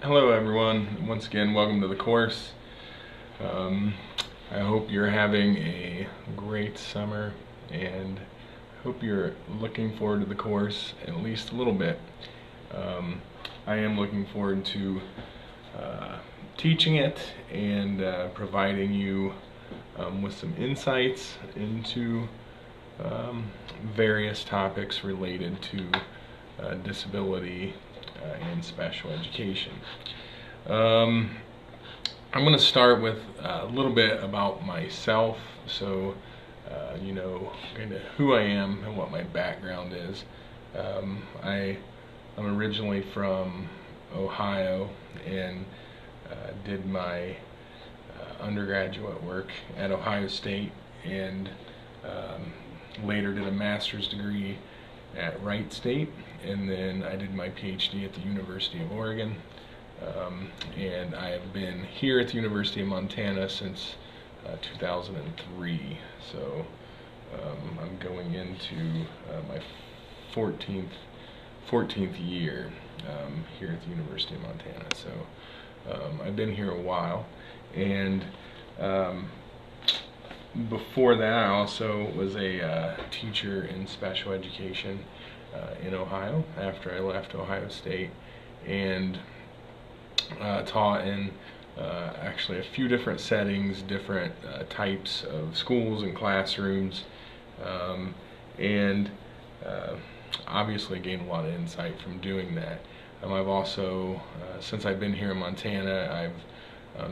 Hello everyone, once again welcome to the course. I hope you're having a great summer and hope you're looking forward to the course at least a little bit. I am looking forward to teaching it and providing you with some insights into various topics related to disability and special education. I'm going to start with a little bit about myself, so you know kind of who I am and what my background is. I'm originally from Ohio and did my undergraduate work at Ohio State and later did a master's degree at Wright State, and then I did my PhD at the University of Oregon, and I have been here at the University of Montana since 2003, so I'm going into my 14th year here at the University of Montana, so I've been here a while, and before that, I also was a teacher in special education in Ohio after I left Ohio State, and taught in actually a few different settings, different types of schools and classrooms, and obviously gained a lot of insight from doing that. I've also, since I've been here in Montana, I've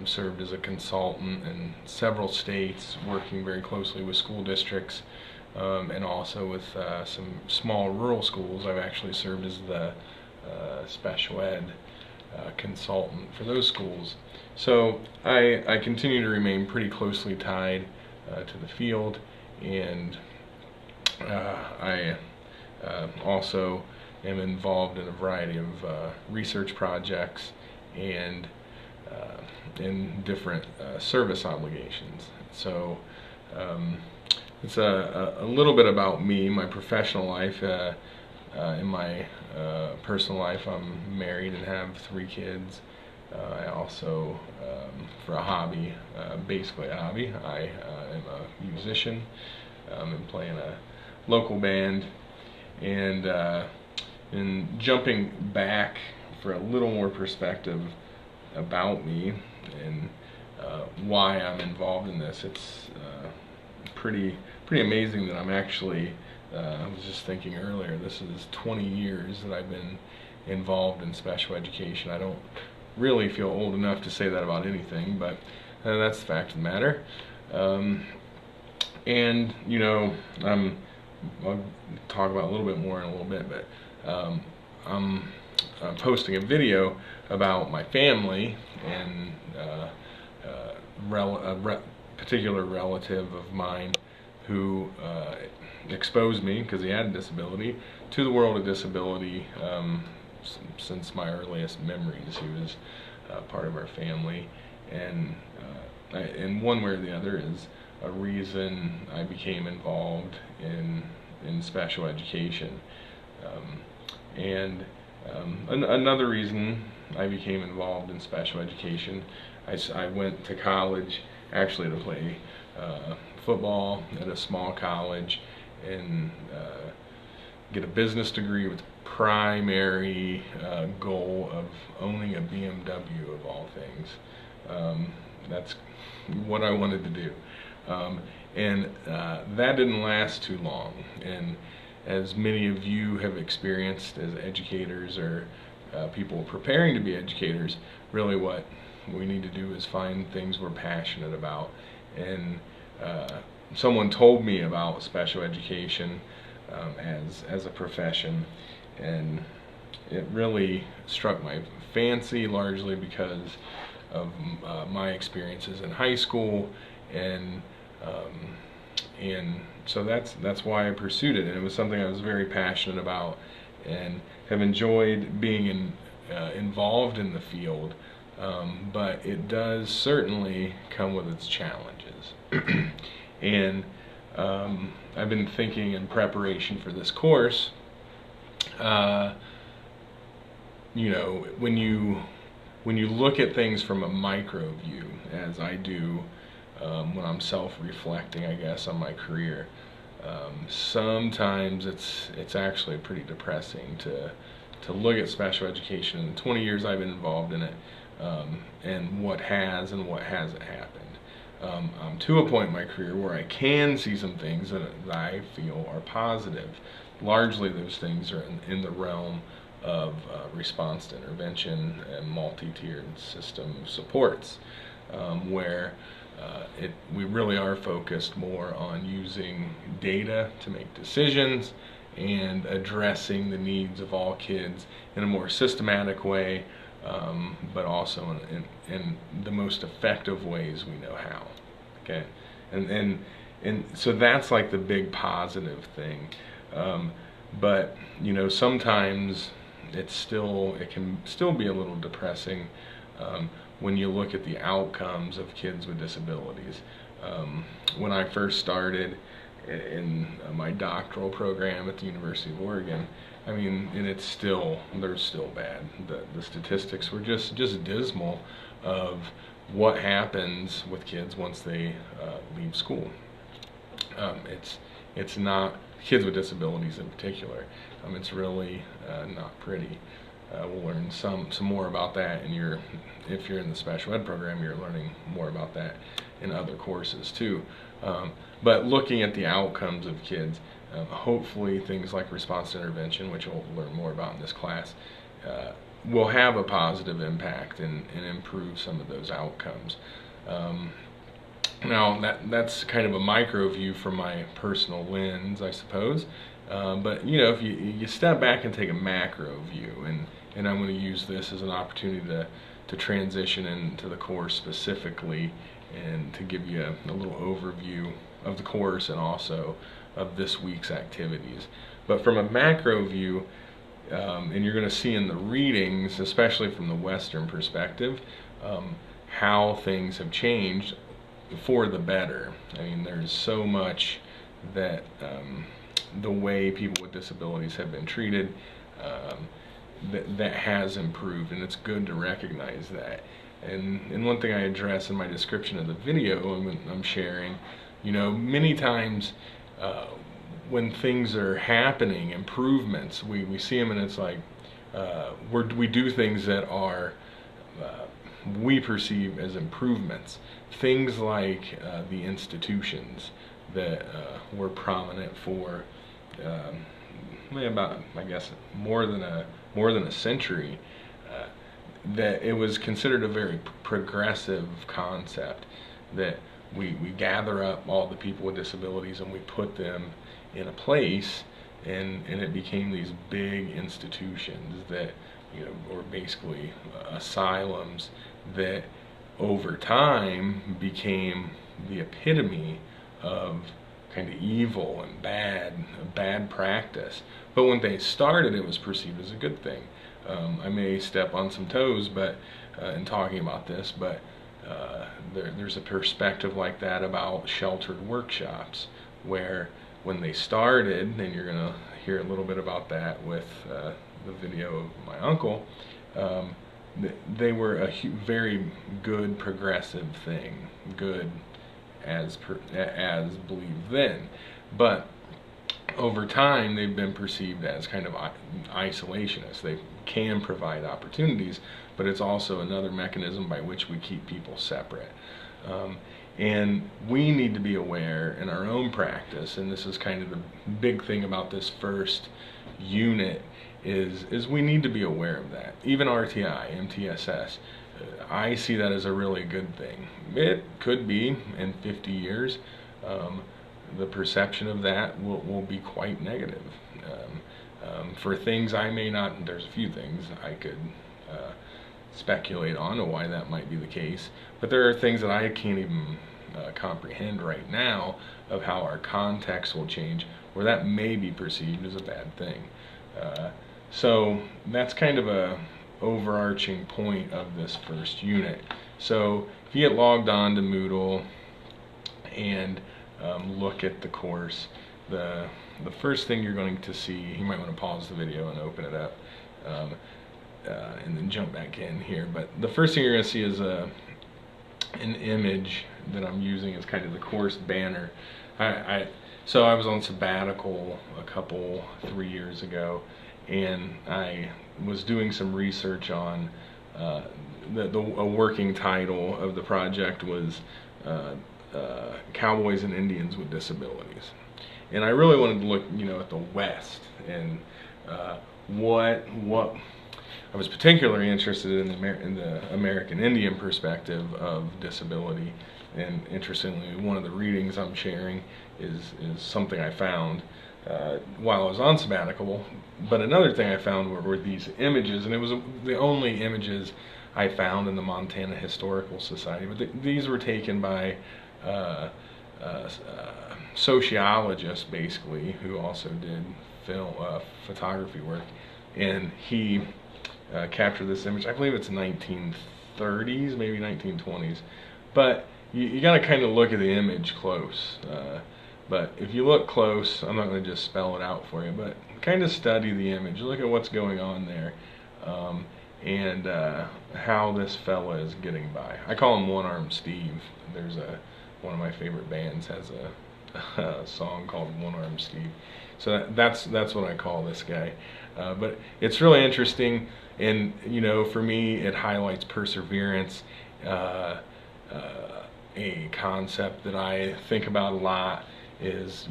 served as a consultant in several states, working very closely with school districts, and also with some small rural schools. I've actually served as the special ed consultant for those schools. So I continue to remain pretty closely tied to the field, and I also am involved in a variety of research projects and in different service obligations. So it's a little bit about me, my professional life. In my personal life, I'm married and have 3 kids. I also, for a hobby, basically a hobby, I am a musician and play in a local band. And in jumping back for a little more perspective about me and why I'm involved in this, it's pretty amazing that I'm actually, I was just thinking earlier, this is 20 years that I've been involved in special education. I don't really feel old enough to say that about anything, but that's the fact of the matter. And you know, I'll talk about a little bit more in a little bit, but I'm posting a video about my family and a particular relative of mine who exposed me, because he had a disability, to the world of disability since my earliest memories. He was part of our family, and in one way or the other is a reason I became involved in special education. Another reason I became involved in special education, I went to college actually to play football at a small college and get a business degree with primary goal of owning a BMW of all things. That's what I wanted to do. And that didn't last too long. And as many of you have experienced as educators or people preparing to be educators, really what we need to do is find things we're passionate about. And someone told me about special education as a profession, and it really struck my fancy, largely because of my experiences in high school, and so that's why I pursued it, and it was something I was very passionate about and have enjoyed being involved in the field, but it does certainly come with its challenges. And I've been thinking in preparation for this course, you know, when you when you look at things from a micro view, as I do when I'm self-reflecting, I guess, on my career, sometimes it's actually pretty depressing to look at special education in the 20 years I've been involved in it, and what has and what hasn't happened. I'm to a point in my career where I can see some things that I feel are positive. Largely those things are in the realm of response to intervention and multi-tiered system supports, where we really are focused more on using data to make decisions and addressing the needs of all kids in a more systematic way, but also in the most effective ways we know how. Okay, and so that's like the big positive thing. But you know, sometimes it can still be a little depressing when you look at the outcomes of kids with disabilities. When I first started in my doctoral program at the University of Oregon, I mean, and they're still bad. The statistics were just dismal of what happens with kids once they leave school. It's not kids with disabilities in particular. It's really not pretty. We'll learn some more about that, and if you're in the special ed program, you're learning more about that in other courses too. But looking at the outcomes of kids, hopefully things like response to intervention, which we'll learn more about in this class, will have a positive impact and improve some of those outcomes. Now that's kind of a micro view from my personal lens, I suppose. But you know, if you step back and take a macro view, and I'm going to use this as an opportunity to transition into the course specifically, and to give you a little overview of the course and also of this week's activities. But from a macro view, and you're going to see in the readings, especially from the Western perspective, how things have changed for the better. I mean, there's so much that the way people with disabilities have been treated that has improved, and it's good to recognize that. And one thing I address in my description of the video I'm sharing, you know, many times when things are happening, improvements, we see them, and it's like we do things that are we perceive as improvements. Things like the institutions that were prominent for about, I guess, more than a century. That it was considered a very progressive concept, that we gather up all the people with disabilities and we put them in a place, and it became these big institutions that, you know, were basically asylums that over time became the epitome of kind of evil and bad practice. But when they started, it was perceived as a good thing. I may step on some toes, but in talking about this, but there's a perspective like that about sheltered workshops, where when they started, and you're going to hear a little bit about that with the video of my uncle, they were a very good progressive thing, good as believed then. But over time, they've been perceived as kind of isolationist. They can provide opportunities, but it's also another mechanism by which we keep people separate. And we need to be aware in our own practice, and this is kind of the big thing about this first unit, is we need to be aware of that. Even RTI, MTSS, I see that as a really good thing. It could be in 50 years, the perception of that will be quite negative. For things I may not, there's a few things I could speculate on why that might be the case, but there are things that I can't even comprehend right now of how our context will change, where that may be perceived as a bad thing. So that's kind of a overarching point of this first unit. So if you get logged on to Moodle and look at the course, the first thing you're going to see, you might want to pause the video and open it up. and then jump back in here. But the first thing you're going to see is an image that I'm using as kind of the course banner. So I was on sabbatical 3 years ago, and I was doing some research on a working title of the project was Cowboys and Indians with Disabilities. And I really wanted to look, at the West and what I was particularly interested in the American Indian perspective of disability. And interestingly, one of the readings I'm sharing is something I found while I was on sabbatical. But another thing I found were these images, and it was the only images I found in the Montana Historical Society. But these were taken by sociologists, basically, who also did photography work, and he captured this image. I believe it's 1930s, maybe 1920s, but you got to kind of look at the image close. But if you look close, I'm not going to just spell it out for you, but kind of study the image, look at what's going on there, and how this fella is getting by. I call him One-Armed Steve. There's one of my favorite bands has a song called One-Armed Steve. So that's what I call this guy. But it's really interesting, and for me it highlights perseverance, a concept that I think about a lot is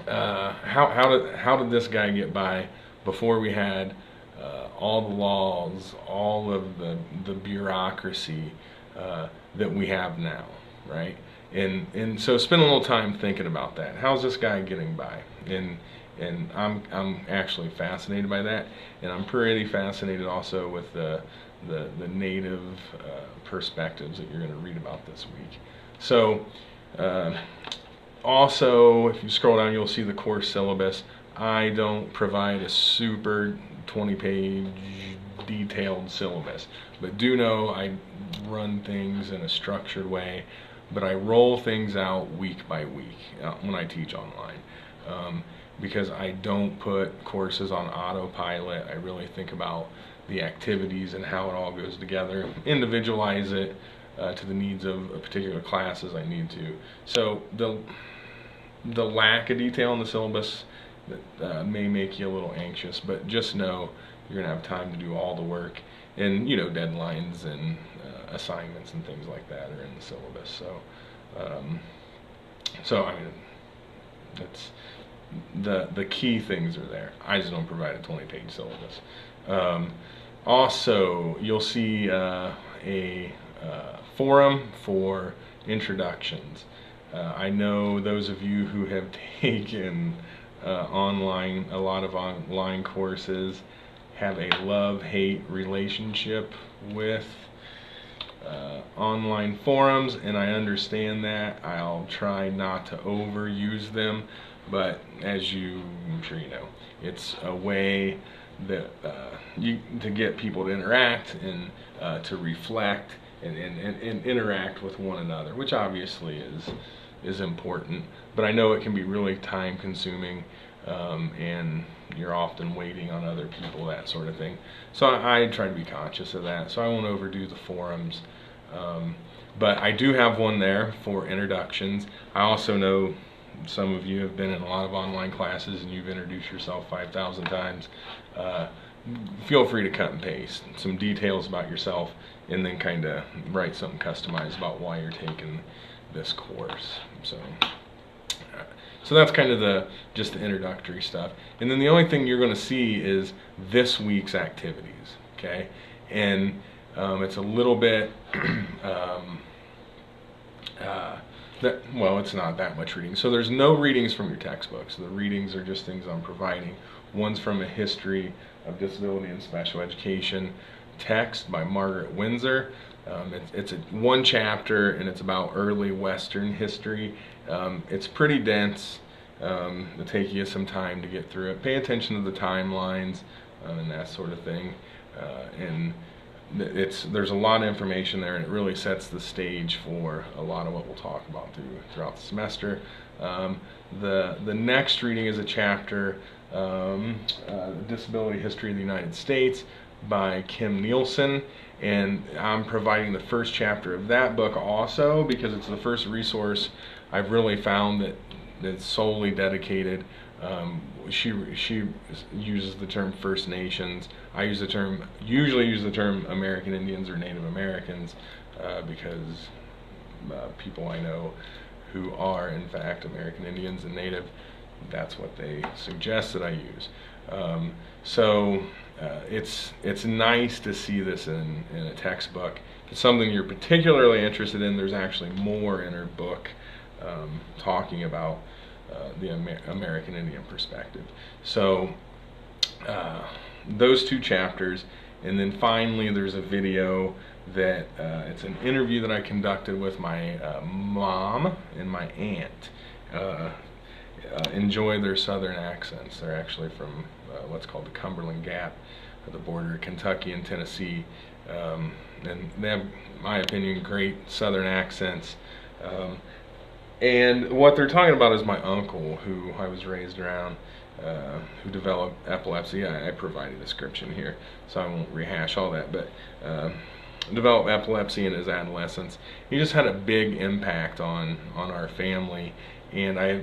how did this guy get by before we had all the laws, all of the bureaucracy that we have now, right? And so spend a little time thinking about that. How's this guy getting by? And I'm actually fascinated by that, and I'm pretty fascinated also with the native perspectives that you're going to read about this week. So also, if you scroll down, you'll see the course syllabus. I don't provide a super 20-page detailed syllabus, but do know I run things in a structured way, but I roll things out week by week when I teach online, because I don't put courses on autopilot. I really think about the activities and how it all goes together, individualize it to the needs of a particular class as I need to. So the lack of detail in the syllabus may make you a little anxious, but just know you're going to have time to do all the work, and deadlines and assignments and things like that are in the syllabus. So I mean, that's the key things are there. I just don't provide a 20-page syllabus. Also, you'll see a forum for introductions. I know those of you who have taken a lot of online courses have a love-hate relationship with online forums, and I understand that. I'll try not to overuse them, but as I'm sure you know, it's a way that to get people to interact and to reflect and interact with one another, which obviously is important, but I know it can be really time consuming, and you're often waiting on other people, that sort of thing. So I try to be conscious of that, so I won't overdo the forums, but I do have one there for introductions. I also know some of you have been in a lot of online classes and you've introduced yourself 5,000 times. Feel free to cut and paste some details about yourself and then kind of write something customized about why you're taking this course. So that's kind of just the introductory stuff. And then the only thing you're going to see is this week's activities, okay? And it's a little bit well, it's not that much reading. So there's no readings from your textbooks. The readings are just things I'm providing. One's from a history of disability and special education text by Margaret Windsor. It's one chapter, and it's about early Western history. It's pretty dense. It'll take you some time to get through it. Pay attention to the timelines and that sort of thing. And there's a lot of information there, and it really sets the stage for a lot of what we'll talk about throughout the semester. The next reading is a chapter, Disability History of the United States by Kim Nielsen, and I'm providing the first chapter of that book also because it's the first resource I've really found that's solely dedicated. She uses the term First Nations. I usually use the term American Indians or Native Americans because people I know who are in fact American Indians and Native, that's what they suggest that I use. It's nice to see this in a textbook. If it's something you're particularly interested in, there's actually more in her book talking about the American Indian perspective. So those two chapters, and then finally there's a video that it's an interview that I conducted with my mom and my aunt. Enjoy their southern accents. They're actually from what's called the Cumberland Gap at the border of Kentucky and Tennessee, and they have, in my opinion, great southern accents. And what they're talking about is my uncle, who I was raised around, who developed epilepsy. I provide a description here, so I won't rehash all that, but developed epilepsy in his adolescence. He just had a big impact on our family, and I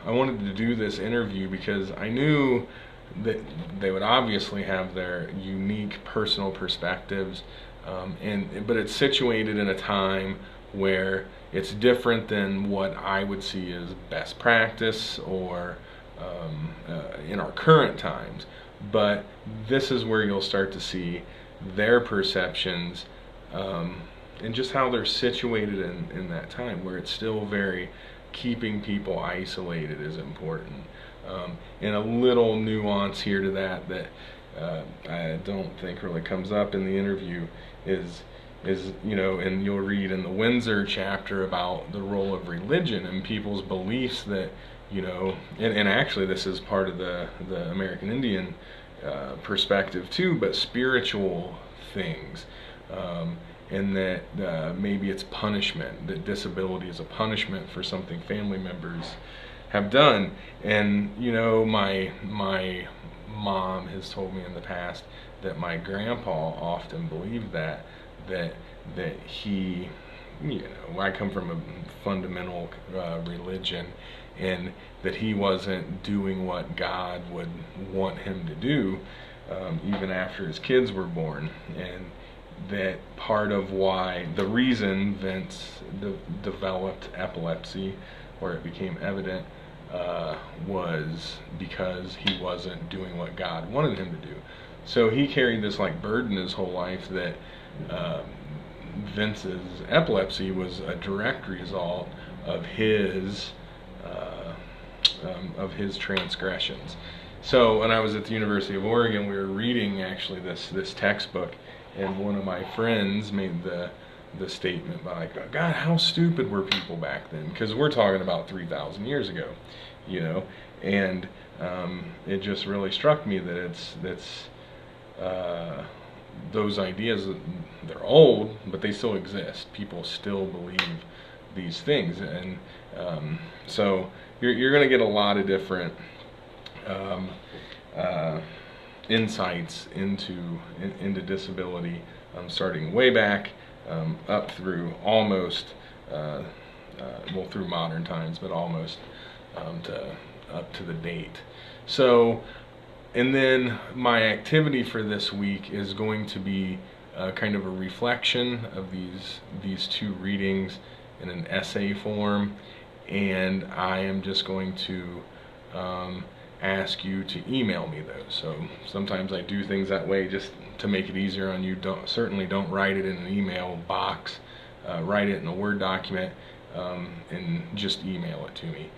wanted to do this interview because I knew that they would obviously have their unique personal perspectives, but it's situated in a time where it's different than what I would see as best practice or in our current times. But this is where you'll start to see their perceptions and just how they're situated in that time, where it's still very keeping people isolated is important. And a little nuance here to that I don't think really comes up in the interview is and you'll read in the Windsor chapter about the role of religion and people's beliefs that, and actually this is part of the American Indian perspective too, but spiritual things, and that maybe it's punishment, that disability is a punishment for something family members have done. And my mom has told me in the past that my grandpa often believed that he, I come from a fundamental religion, and that he wasn't doing what God would want him to do even after his kids were born, and that part of the reason Vince developed epilepsy, or it became evident, was because he wasn't doing what God wanted him to do. So he carried this burden his whole life that Vince's epilepsy was a direct result of his transgressions. So when I was at the University of Oregon, we were reading actually this textbook, and one of my friends made the statement by God, how stupid were people back then? Because we're talking about 3,000 years ago, and it just really struck me that it's those ideas, they're old, but they still exist. People still believe these things, and so you're going to get a lot of different insights into disability, starting way back up through almost through modern times, but almost up to the date. So, and then my activity for this week is going to be kind of a reflection of these two readings in an essay form, and I am just going to ask you to email me those. So sometimes I do things that way just to make it easier on you. Certainly don't write it in an email box. Write it in a Word document and just email it to me,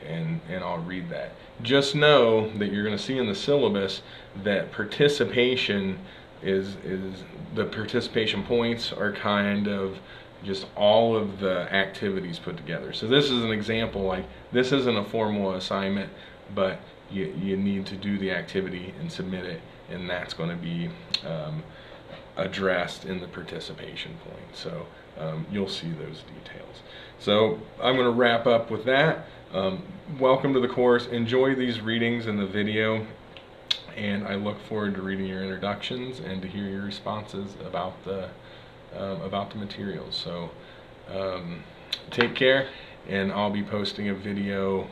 and I'll read that. Just know that you're going to see in the syllabus that participation is the participation points are kind of just all of the activities put together. So this is an example, this isn't a formal assignment, but you need to do the activity and submit it, and that's going to be addressed in the participation point. So you'll see those details. So I'm going to wrap up with that. Welcome to the course. Enjoy these readings in the video, and I look forward to reading your introductions and to hear your responses about the materials. So take care, and I'll be posting a video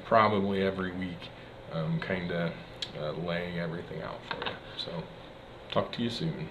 probably every week, kind of laying everything out for you. So talk to you soon.